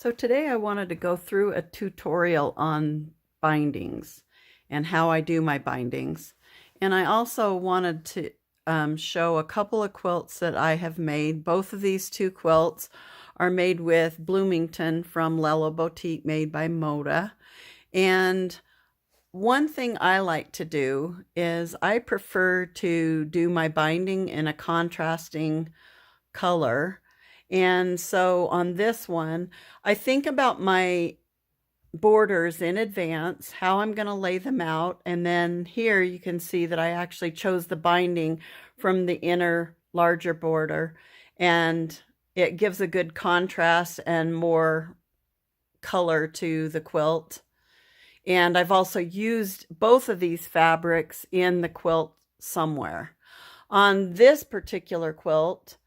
So today I wanted to go through a tutorial on bindings and how I do my bindings. And I also wanted to show a couple of quilts that I have made. Both of these two quilts are made with Bloomington from Lella Boutique, made by Moda. And one thing I like to do is I prefer to do my binding in a contrasting color. And so on this one, I think about my borders in advance, how I'm going to lay them out. And then here you can see that I actually chose the binding from the inner larger border, and it gives a good contrast and more color to the quilt. And I've also used both of these fabrics in the quilt somewhere. On this particular quilt,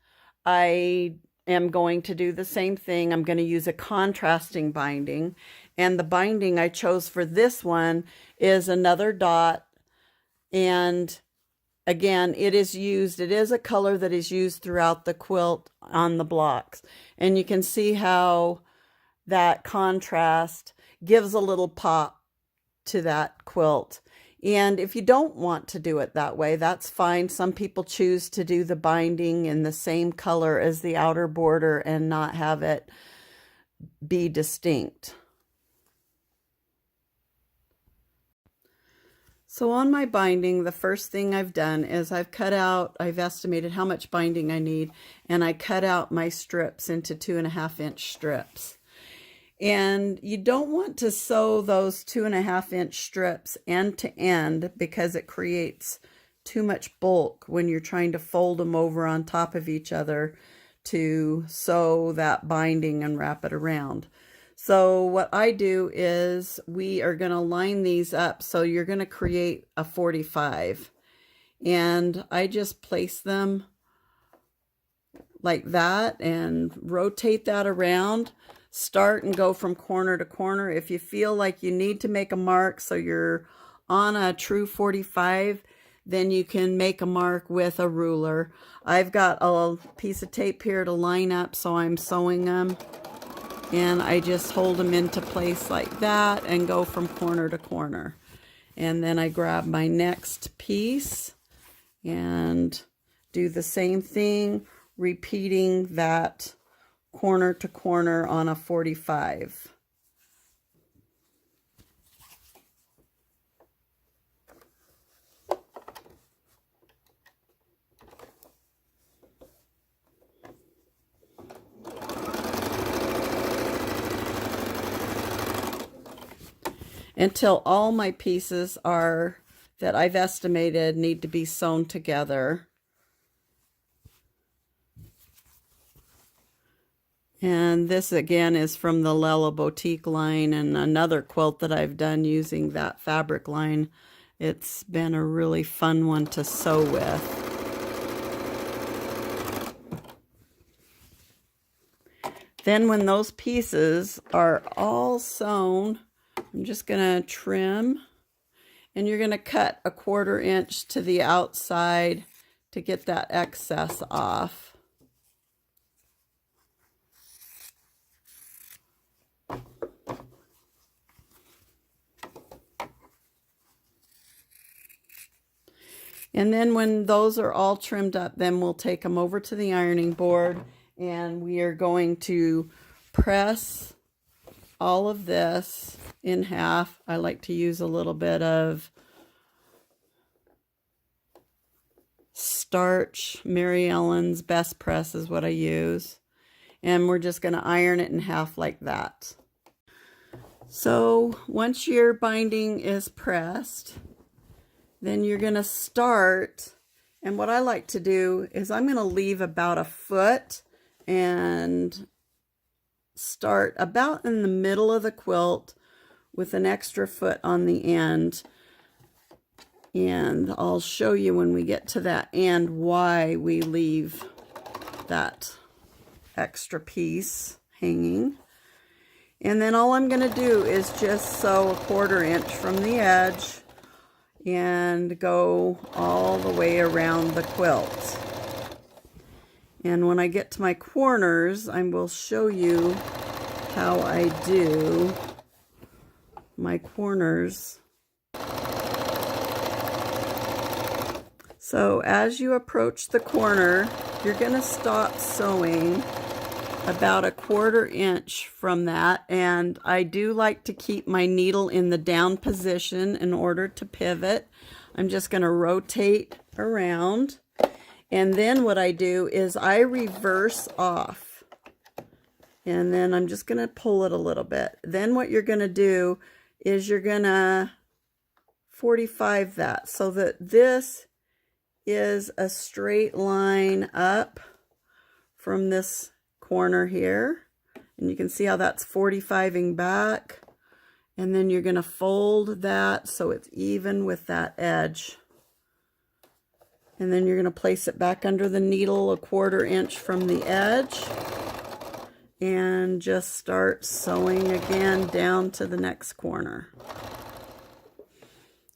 I am going to do the same thing. I'm going to use a contrasting binding, and the binding I chose for this one is another dot. And again, it is a color that is used throughout the quilt on the blocks, and you can see how that contrast gives a little pop to that quilt. And if you don't want to do it that way, that's fine. Some people choose to do the binding in the same color as the outer border and not have it be distinct. So on my binding, the first thing I've done is I've estimated how much binding I need, and I cut out my strips into 2.5-inch strips. And you don't want to sew those 2.5-inch strips end to end because it creates too much bulk when you're trying to fold them over on top of each other to sew that binding and wrap it around. So what I do is we are going to line these up. So you're going to create a 45. And I just place them like that and rotate that around. Start and go from corner to corner. If you feel like you need to make a mark so you're on a true 45, then you can make a mark with a ruler. I've got a piece of tape here to line up, so I'm sewing them. And I just hold them into place like that and go from corner to corner. And then I grab my next piece and do the same thing, repeating that corner to corner on a 45. Until all my pieces that I've estimated need to be sewn together. And this again is from the Lella Boutique line, and another quilt that I've done using that fabric line. It's been a really fun one to sew with. Then when those pieces are all sewn, I'm just going to trim, and you're going to cut a 1/4 inch to the outside to get that excess off. And then when those are all trimmed up, then we'll take them over to the ironing board, and we are going to press all of this in half. I like to use a little bit of starch. Mary Ellen's Best Press is what I use. And we're just going to iron it in half like that. So once your binding is pressed, then you're going to start, and what I like to do is I'm going to leave about 1 foot and start about in the middle of the quilt with an extra foot on the end. And I'll show you when we get to that end why we leave that extra piece hanging. And then all I'm going to do is just sew a 1/4 inch from the edge and go all the way around the quilt. And when I get to my corners, I will show you how I do my corners. So as you approach the corner, you're going to stop sewing about a 1/4 inch from that, and I do like to keep my needle in the down position in order to pivot. I'm just going to rotate around, and then what I do is I reverse off, and then I'm just going to pull it a little bit. Then what you're going to do is you're going to 45 that so that this is a straight line up from this corner here, and you can see how that's 45ing back, and then you're going to fold that so it's even with that edge, and then you're going to place it back under the needle a 1/4 inch from the edge, and just start sewing again down to the next corner.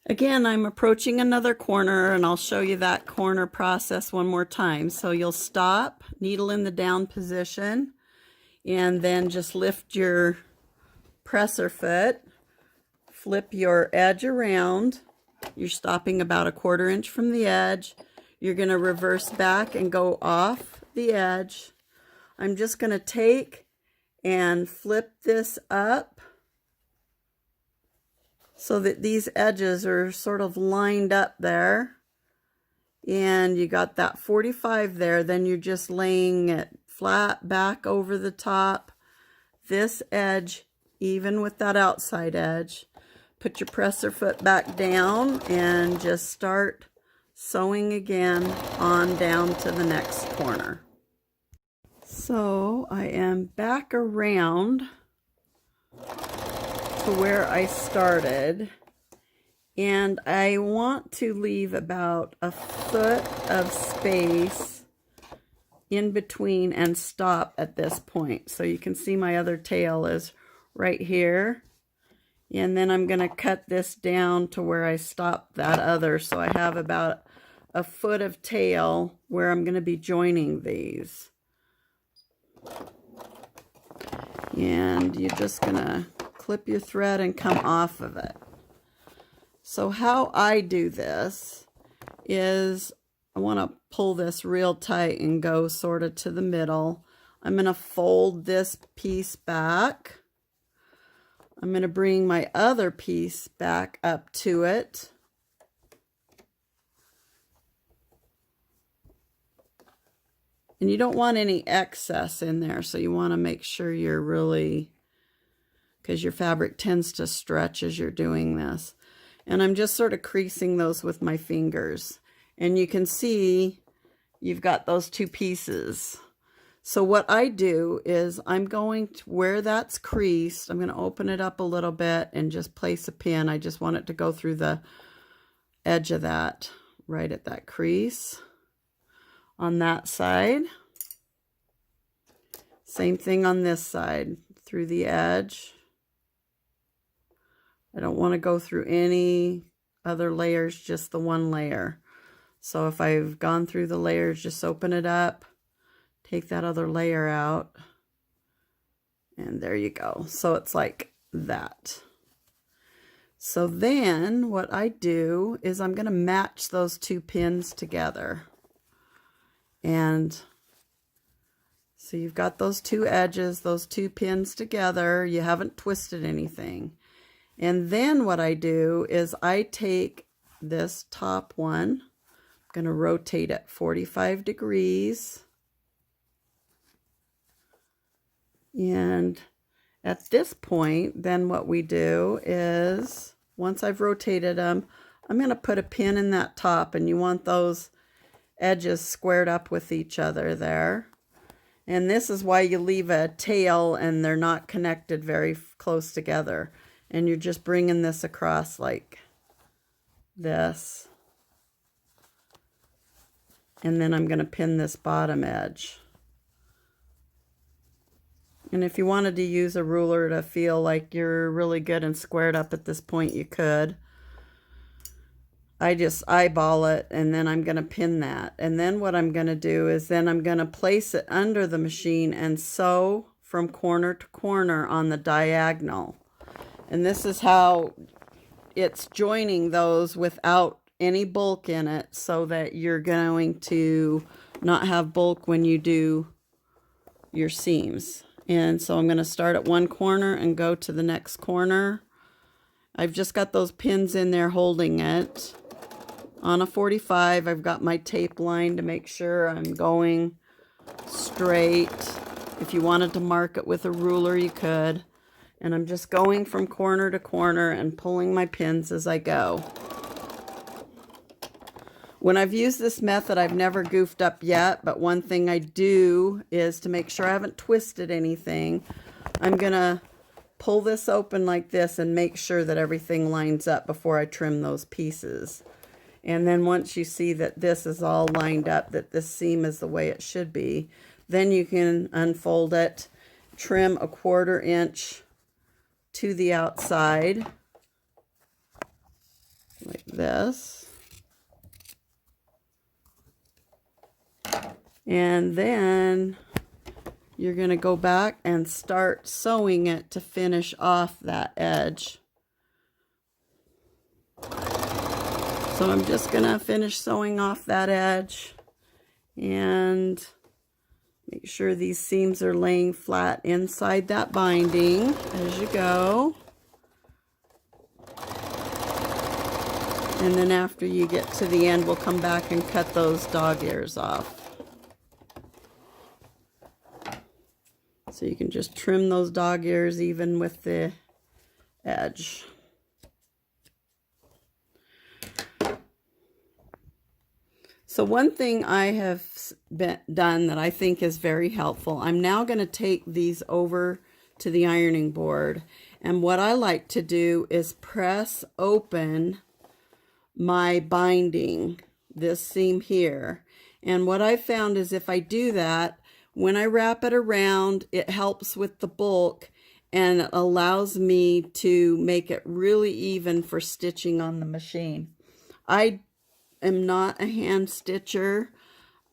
Again, I'm approaching another corner, and I'll show you that corner process one more time. So you'll stop, needle in the down position, and then just lift your presser foot, flip your edge around. You're stopping about a 1/4 inch from the edge. You're going to reverse back and go off the edge. I'm just going to take and flip this up so that these edges are sort of lined up there, and you got that 45 there. Then you're just laying it flat back over the top, this edge even with that outside edge. Put your presser foot back down and just start sewing again on down to the next corner. So I am back around to where I started, and I want to leave about a foot of space in between and stop at this point. So you can see my other tail is right here, and then I'm going to cut this down to where I stopped that other, so I have about a foot of tail where I'm going to be joining these. And you're just going to clip your thread and come off of it. So how I do this is I want to pull this real tight and go sort of to the middle. I'm going to fold this piece back. I'm going to bring my other piece back up to it. And you don't want any excess in there, so you want to make sure you're really, because your fabric tends to stretch as you're doing this. And I'm just sort of creasing those with my fingers. And you can see you've got those two pieces. So what I do is I'm going to, where that's creased, I'm going to open it up a little bit and just place a pin. I just want it to go through the edge of that, right at that crease. On that side. Same thing on this side, through the edge. I don't want to go through any other layers, just the one layer. So if I've gone through the layers, just open it up, take that other layer out, and there you go. So it's like that. So then what I do is I'm going to match those two pins together. And so you've got those two edges, those two pins together. You haven't twisted anything. And then what I do is I take this top one, I'm going to rotate it 45 degrees. And at this point, then what we do is, once I've rotated them, I'm going to put a pin in that top, and you want those edges squared up with each other there. And this is why you leave a tail and they're not connected very close together. And you're just bringing this across like this. And then I'm going to pin this bottom edge. And if you wanted to use a ruler to feel like you're really good and squared up at this point, you could. I just eyeball it, and then I'm going to pin that. And then what I'm going to do is then I'm going to place it under the machine and sew from corner to corner on the diagonal. And this is how it's joining those without any bulk in it, so that you're going to not have bulk when you do your seams. And so I'm going to start at one corner and go to the next corner. I've just got those pins in there holding it. On a 45, I've got my tape line to make sure I'm going straight. If you wanted to mark it with a ruler, you could. And I'm just going from corner to corner and pulling my pins as I go. When I've used this method, I've never goofed up yet, but one thing I do is to make sure I haven't twisted anything, I'm going to pull this open like this and make sure that everything lines up before I trim those pieces. And then once you see that this is all lined up, that this seam is the way it should be, then you can unfold it, trim a 1/4 inch to the outside, like this. And then you're going to go back and start sewing it to finish off that edge. So I'm just going to finish sewing off that edge and make sure these seams are laying flat inside that binding as you go. And then after you get to the end, we'll come back and cut those dog ears off. So you can just trim those dog ears even with the edge. So one thing I have done that I think is very helpful, I'm now going to take these over to the ironing board. And what I like to do is press open my binding, this seam here. And what I found is if I do that, when I wrap it around, it helps with the bulk and allows me to make it really even for stitching on the machine. I am not a hand stitcher.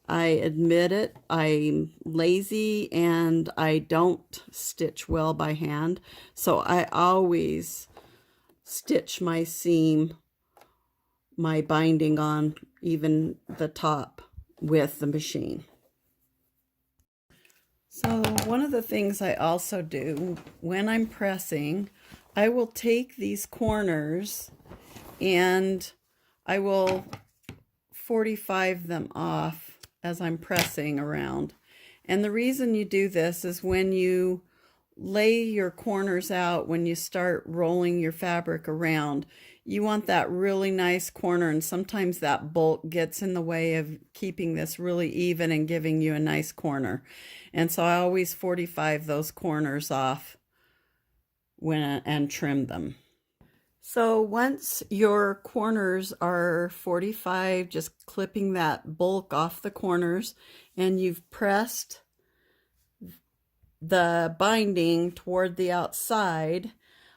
I admit it. I'm lazy and I don't stitch well by hand. So I always stitch my seam, my binding on even the top with the machine. So one of the things I also do when I'm pressing, I will take these corners and I will 45 them off as I'm pressing around. And the reason you do this is when you lay your corners out, when you start rolling your fabric around, you want that really nice corner, and sometimes that bulk gets in the way of keeping this really even and giving you a nice corner. And so I always 45 those corners off and trim them. So once your corners are 45, just clipping that bulk off the corners, and you've pressed the binding toward the outside,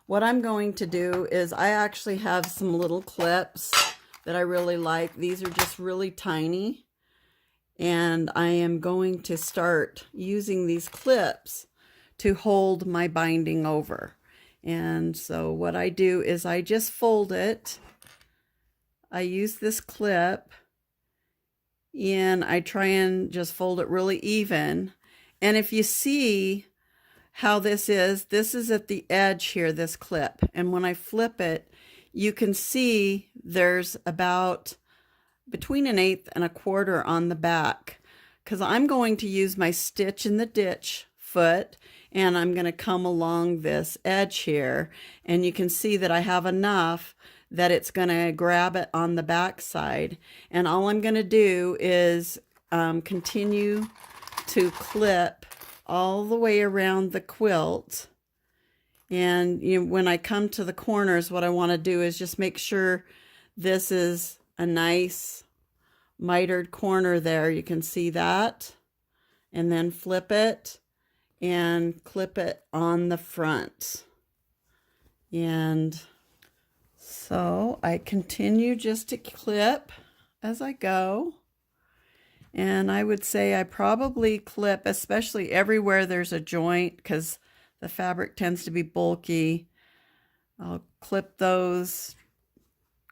what I'm going to do is I actually have some little clips that I really like. These are just really tiny. And I am going to start using these clips to hold my binding over. And so what I do is I just fold it. I use this clip and I try and just fold it really even. And if you see how this is at the edge here, this clip. And when I flip it, you can see there's about between 1/8 and 1/4 on the back, because I'm going to use my stitch in the ditch foot and I'm going to come along this edge here, and you can see that I have enough that it's going to grab it on the back side. And all I'm going to do is continue to clip all the way around the quilt. And when I come to the corners, what I want to do is just make sure this is a nice mitered corner there. You can see that. And then flip it and clip it on the front. And so I continue just to clip as I go. And I would say I probably clip, especially everywhere there's a joint, because the fabric tends to be bulky. I'll clip those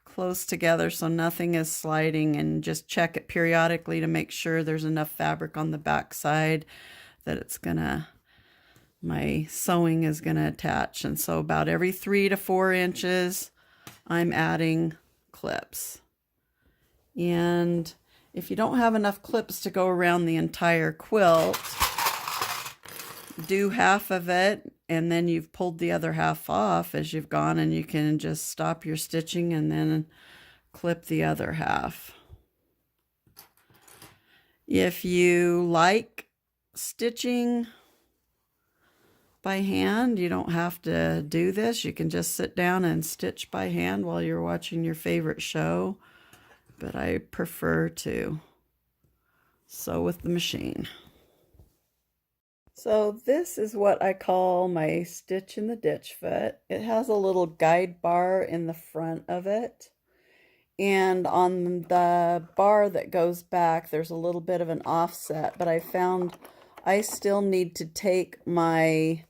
close together so nothing is sliding, and just check it periodically to make sure there's enough fabric on the back side that it's gonna, my sewing is gonna attach. And so about every 3 to 4 inches I'm adding clips. And if you don't have enough clips to go around the entire quilt, do half of it, and then you've pulled the other half off as you've gone, and you can just stop your stitching and then clip the other half. If you like stitching by hand, you don't have to do this. You can just sit down and stitch by hand while you're watching your favorite show, but I prefer to sew with the machine. So this is what I call my stitch in the ditch foot. It has a little guide bar in the front of it, and on the bar that goes back there's a little bit of an offset, but I found I still need to take my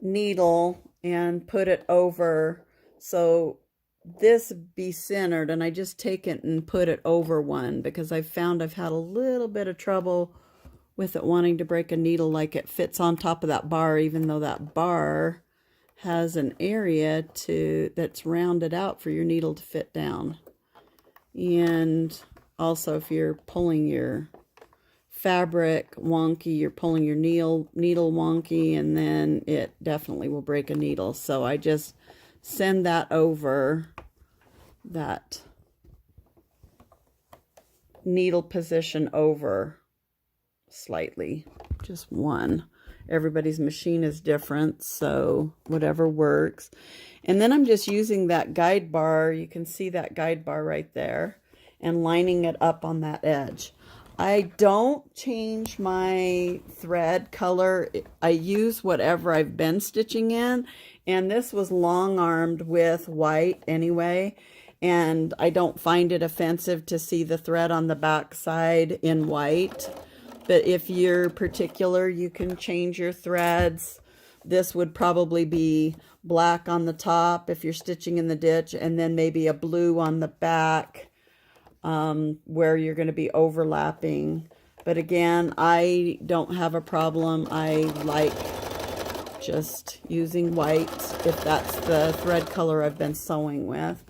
needle and put it over so this be centered, and I just take it and put it over one, because I found I've had a little bit of trouble with it wanting to break a needle, like it fits on top of that bar, even though that bar has an area that's rounded out for your needle to fit down. And also if you're pulling your fabric wonky, you're pulling your needle wonky, and then it definitely will break a needle. So I just send that over that needle position over slightly, just one. Everybody's machine is different, so whatever works. And then I'm just using that guide bar, you can see that guide bar right there, and lining it up on that edge. I don't change my thread color. I use whatever I've been stitching in, and this was long-armed with white anyway, and I don't find it offensive to see the thread on the back side in white. But if you're particular, you can change your threads. This would probably be black on the top if you're stitching in the ditch, and then maybe a blue on the back where you're going to be overlapping. But again, I don't have a problem. I like just using white if that's the thread color I've been sewing with.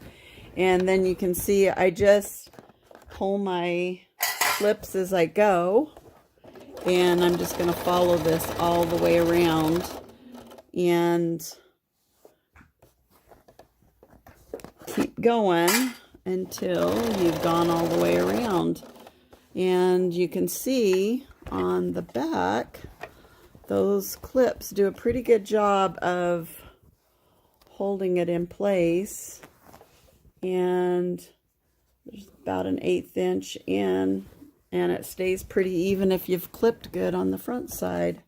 And then you can see I just pull my clips as I go, and I'm just going to follow this all the way around and keep going until you've gone all the way around. And you can see on the back, those clips do a pretty good job of holding it in place. And there's about an 1/8 inch in, and it stays pretty even if you've clipped good on the front side.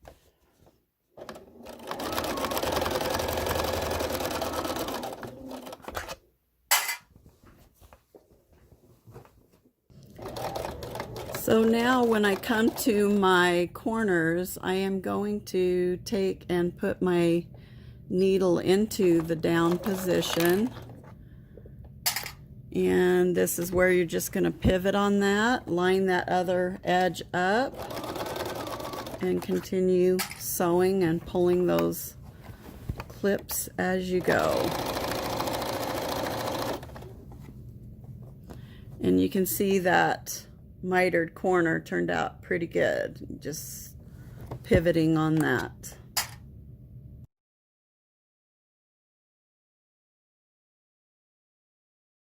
So now when I come to my corners, I am going to take and put my needle into the down position. And this is where you're just going to pivot on that, line that other edge up, and continue sewing and pulling those clips as you go. And you can see that mitered corner turned out pretty good, just pivoting on that.